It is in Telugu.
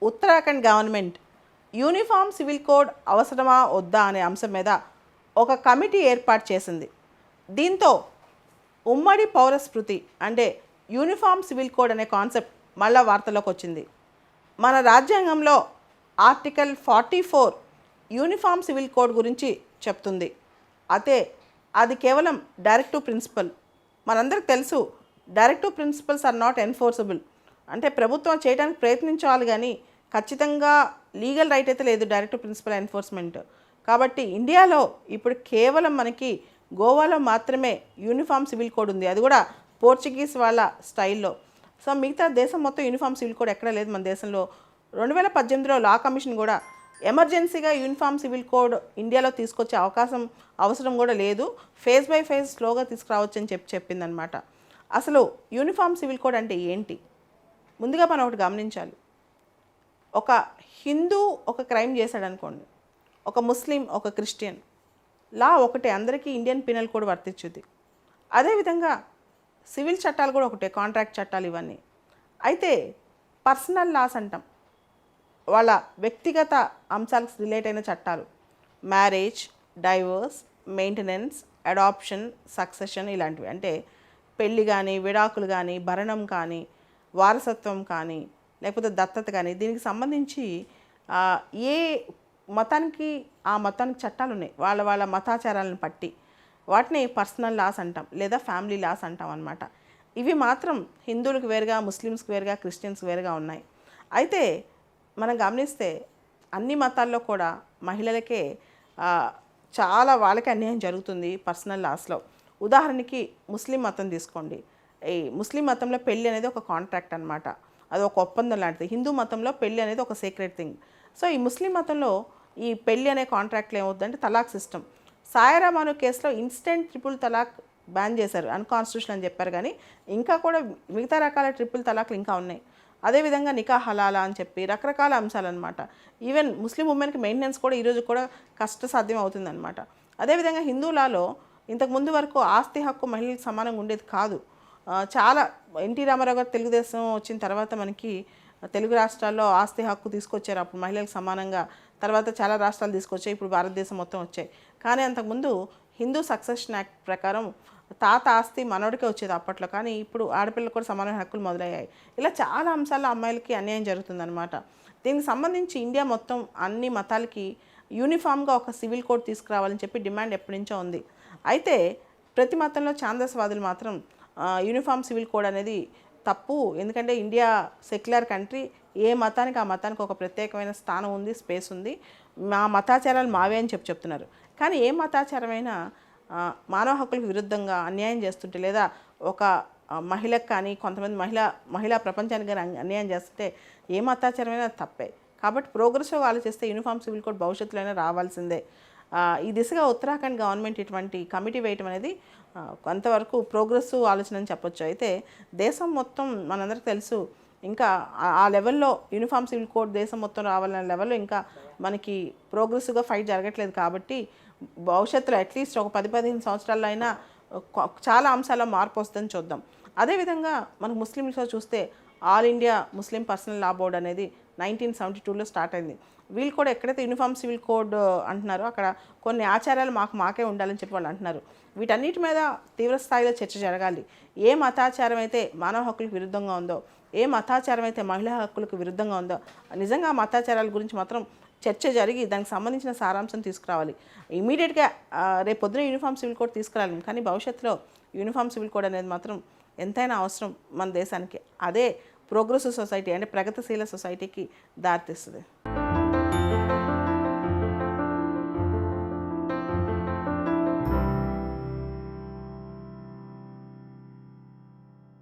Uttarakhand government uniform civil code అవసరమా వద్దా అనే అంశం మీద ఒక కమిటీ ఏర్పాటు చేసింది. దీంతో ఉమ్మడి పౌరస్మృతి అంటే యూనిఫామ్ సివిల్ కోడ్ అనే కాన్సెప్ట్ మళ్ళా వార్తల్లోకి వచ్చింది. మన రాజ్యాంగంలో ఆర్టికల్ 44 యూనిఫామ్ సివిల్ కోడ్ గురించి చెప్తుంది. అయితే అది కేవలం డైరెక్టివ్ ప్రిన్సిపల్. మనందరికి తెలుసు directive principles are not enforceable. అంటే ప్రభుత్వం చేయడానికి ప్రయత్నించాలి కానీ ఖచ్చితంగా లీగల్ రైట్ అయితే లేదు డైరెక్టివ్ ప్రిన్సిపల్ ఎన్ఫోర్స్మెంట్. కాబట్టి ఇండియాలో ఇప్పుడు కేవలం మనకి గోవాలో మాత్రమే యూనిఫామ్ సివిల్ కోడ్ ఉంది, అది కూడా పోర్చుగీస్ వాళ్ళ స్టైల్లో. సో మిగతా దేశం మొత్తం యూనిఫామ్ సివిల్ కోడ్ ఎక్కడా లేదు మన దేశంలో. 2018లో లా కమిషన్ కూడా ఎమర్జెన్సీగా యూనిఫామ్ సివిల్ కోడ్ ఇండియాలో తీసుకొచ్చే అవసరం కూడా లేదు, ఫేజ్ బై ఫేజ్ స్లోగా తీసుకురావచ్చు అని చెప్పిందనమాట. అసలు యూనిఫామ్ సివిల్ కోడ్ అంటే ఏంటి? ముందుగా మనం ఒకటి గమనించాలి. ఒక హిందూ ఒక క్రైమ్ చేశాడు అనుకోండి, ఒక ముస్లిం ఒక క్రిస్టియన్, లా ఒకటే, అందరికీ ఇండియన్ పీనల్ కోడ్ వర్తించుద్ది. అదేవిధంగా సివిల్ చట్టాలు కూడా ఒకటే, కాంట్రాక్ట్ చట్టాలు ఇవన్నీ. అయితే పర్సనల్ లాస్ అంటాం, వాళ్ళ వ్యక్తిగత అంశాలకు రిలేట్ అయిన చట్టాలు, marriage, divorce, maintenance, adoption, succession ఇలాంటివి. అంటే పెళ్ళి కానీ, విడాకులు కానీ, భరణం కానీ, వారసత్వం కానీ, లేకపోతే దత్తత కానీ, దీనికి సంబంధించి ఏ మతానికి ఆ మతానికి చట్టాలు ఉన్నాయి, వాళ్ళ మతాచారాలను బట్టి వాటిని పర్సనల్ లాస్ అంటాం లేదా ఫ్యామిలీ లాస్ అంటాం అన్నమాట. ఇవి మాత్రం హిందువులకు వేరుగా, ముస్లిమ్స్కి వేరుగా, క్రిస్టియన్స్కి వేరుగా ఉన్నాయి. అయితే మనం గమనిస్తే అన్ని మతాల్లో కూడా మహిళలకే చాలా వాళ్ళకే అన్యాయం జరుగుతుంది పర్సనల్ లాస్లో. ఉదాహరణకి ముస్లిం మతం తీసుకోండి. ఈ ముస్లిం మతంలో పెళ్ళి అనేది ఒక కాంట్రాక్ట్ అనమాట, అది ఒక ఒప్పందం లాంటిది. హిందూ మతంలో పెళ్ళి అనేది ఒక సీక్రెట్ థింగ్. సో ఈ ముస్లిం మతంలో ఈ పెళ్ళి అనే కాంట్రాక్ట్లో ఏమవుతుందంటే తలాక్ సిస్టమ్. సాయరా బాను కేసులో ఇన్స్టెంట్ ట్రిపుల్ తలాక్ బ్యాన్ చేశారు, అన్కాన్స్టిట్యూషన్ అని చెప్పారు. కానీ ఇంకా కూడా మిగతా రకాల ట్రిపుల్ తలాక్లు ఇంకా ఉన్నాయి. అదేవిధంగా నికా హలాలా అని చెప్పి రకరకాల అంశాలు అనమాట. ఈవెన్ ముస్లిం ఉమెన్కి మెయింటెనెన్స్ కూడా ఈరోజు కూడా కష్టసాధ్యం అవుతుందన్నమాట. అదేవిధంగా హిందూలాలో ఇంతకుముందు వరకు ఆస్తి హక్కు మహిళలకు సమానంగా ఉండేది కాదు. చాలా ఎన్టీ రామారావు గారు తెలుగుదేశం వచ్చిన తర్వాత మనకి తెలుగు రాష్ట్రాల్లో ఆస్తి హక్కు తీసుకొచ్చారు, అప్పుడు మహిళలకు సమానంగా. తర్వాత చాలా రాష్ట్రాలు తీసుకొచ్చాయి, ఇప్పుడు భారతదేశం మొత్తం వచ్చాయి. కానీ అంతకుముందు హిందూ సక్సెషన్ యాక్ట్ ప్రకారం తాత ఆస్తి మనోడికే వచ్చేది అప్పట్లో, కానీ ఇప్పుడు ఆడపిల్లలకు కూడా సమానమైన హక్కులు మొదలయ్యాయి. ఇలా చాలా అంశాల్లో అమ్మాయిలకి అన్యాయం జరుగుతుందన్నమాట. దీనికి సంబంధించి ఇండియా మొత్తం అన్ని మతాలకి యూనిఫామ్గా ఒక సివిల్ కోడ్ తీసుకురావాలని చెప్పి డిమాండ్ ఎప్పటి నుంచో ఉంది. అయితే ప్రతి మతంలో ఛాందసవాదులు మాత్రం యూనిఫామ్ సివిల్ కోడ్ అనేది తప్పు, ఎందుకంటే ఇండియా సెక్యులర్ కంట్రీ, ఏ మతానికి ఆ మతానికి ఒక ప్రత్యేకమైన స్థానం ఉంది, స్పేస్ ఉంది, మా మతాచారాలు మావే అని చెప్తున్నారు. కానీ ఏ మతాచారమైనా మానవ హక్కులకు విరుద్ధంగా అన్యాయం చేస్తుంటే, లేదా ఒక మహిళకు కానీ కొంతమంది మహిళా ప్రపంచానికి కానీ అన్యాయం చేస్తుంటే ఏ మతాచారమైనా తప్పే. కాబట్టి ప్రోగ్రెసివ్గా ఆలోచిస్తే యూనిఫామ్ సివిల్ కోడ్ భవిష్యత్తులో అయినా రావాల్సిందే. ఈ దిశగా ఉత్తరాఖండ్ గవర్నమెంట్ ఇటువంటి కమిటీ వేయటం అనేది కొంతవరకు ప్రోగ్రెసివ్ ఆలోచన అని చెప్పొచ్చు. అయితే దేశం మొత్తం మనందరికీ తెలుసు, ఇంకా ఆ లెవెల్లో యూనిఫామ్ సివిల్ కోడ్ దేశం మొత్తం రావాలనే లెవెల్లో ఇంకా మనకి ప్రోగ్రెసివ్గా ఫైట్ జరగట్లేదు. కాబట్టి భవిష్యత్తులో అట్లీస్ట్ ఒక 10-15 సంవత్సరాల్లో అయినా చాలా అంశాల్లో మార్పు వస్తుందని చూద్దాం. అదేవిధంగా మనకు ముస్లింస్లో చూస్తే ఆల్ ఇండియా ముస్లిం పర్సనల్ లా బోర్డ్ అనేది 1972లో స్టార్ట్ అయింది. వీళ్ళు కూడా ఎక్కడైతే యూనిఫామ్ సివిల్ కోడ్ అంటున్నారో అక్కడ కొన్ని ఆచారాలు మాకే ఉండాలని చెప్పి వాళ్ళు అంటున్నారు. వీటన్నిటి మీద తీవ్రస్థాయిలో చర్చ జరగాలి. ఏ మతాచారం అయితే మానవ హక్కులకు విరుద్ధంగా ఉందో, ఏ మతాచారం అయితే మహిళా హక్కులకు విరుద్ధంగా ఉందో, నిజంగా ఆ మతాచారాల గురించి మాత్రం చర్చ జరిగి దానికి సంబంధించిన సారాంశం తీసుకురావాలి. ఇమీడియట్గా రేపు పొద్దున యూనిఫామ్ సివిల్ కోడ్ తీసుకురాలి, కానీ భవిష్యత్తులో యూనిఫామ్ సివిల్ కోడ్ అనేది మాత్రం ఎంతైనా అవసరం మన దేశానికి. అదే ప్రోగ్రెసివ్ సొసైటీ అంటే ప్రగతిశీల సొసైటీకి దారితీస్తుంది.